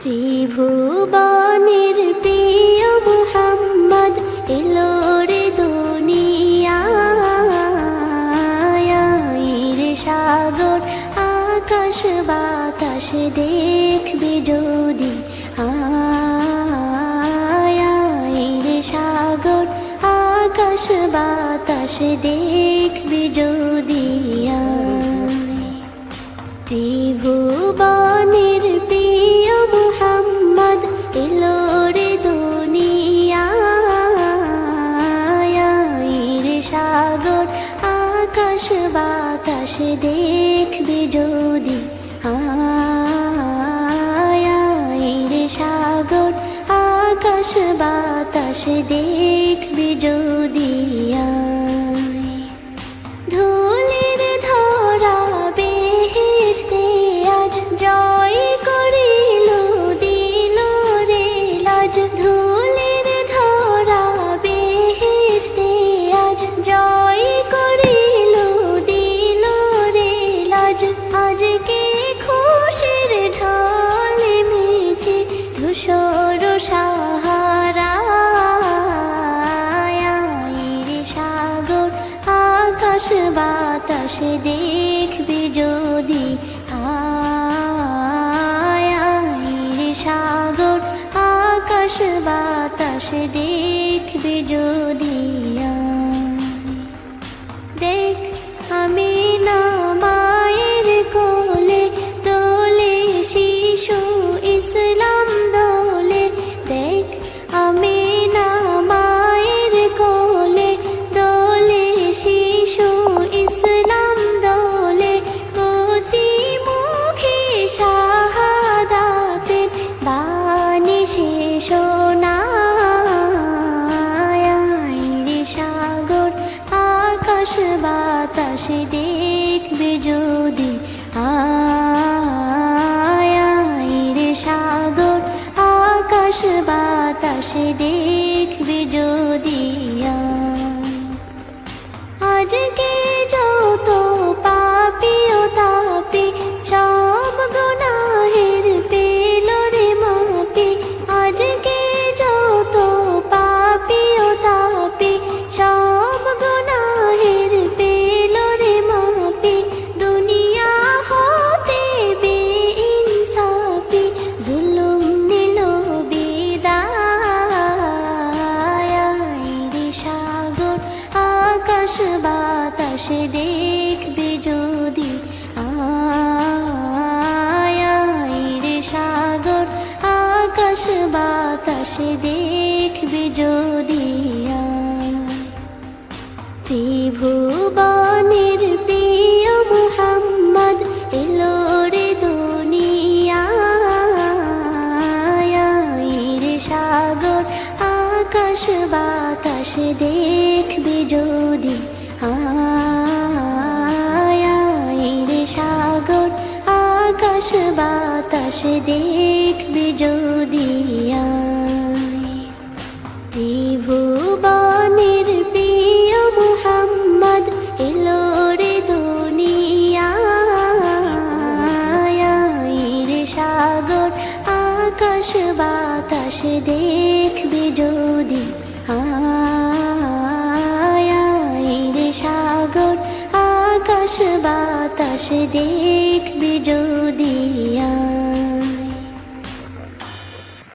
ত্রিভুবনের প্রিয় মুহাম্মদ এলো রে দুনিয়ায় রে সাগর আকাশ বাতাস দেখবি যদি রে সাগর আকাশ বাতাস দেখবি যদি ত্রিভুবনের প্রিয় মুহাম্মদ এলো রে দুনিয়ায় রে সাগর আকাশ বাতাস দেখবি যদি রে সাগর আকাশ বাতাস দেখবি যদি ধুলির ধরা বেহেশতে আজ জয় করিল দিল রে লাজ ধুলির ধরা বেহেশতে আজ জয় করিল দিল রে লাজ আজকে খুশির ঢল মেছে ধূসর সাহারা রে সাগর আকাশ বাতাস দেখবি যদি রে সাগর আকাশ বাতাস দেখবি যদি দেখ আমি না মায়ের কোলে দোলে শিশু ইসলাম দোলে দেখ আমি না মায়ের কোলে দোলে শিশু ইসলাম দোলে কচি মুখে শাহাদাতের বাণী শেষ রে সাগর আকাশ বাতাস দেখবি যদি রে সাগর আকাশ বাতাস দেখবি যদি আজকে যত পাপী ও তাপী সব গুনাহের পেল রে মাপি আজকে যত পাপী ও তাপী সব গুনাহের পেল রে মাপি দুনিয়া হতে বেইনসাফি জুলুম নিল বিদায় রে সাগর আকাশ বাতাস দেখবি যদি রে সাগর আকাশ বাতাস দেখবি যদি ত্রিভুবনের প্রিয় মুহাম্মদ এলো রে দুনিয়ায় রে সাগর আকাশ বাতাস দেখবি যদি রে সাগর আকাশ বাতাস দেখবি যদি ত্রিভুবনের প্রিয় মুহাম্মদ এলো রে দুনিয়ায় রে সাগর আকাশ বাতাস দেখবি যদি রে সাগর আকাশ বাতাস দেখবি যদি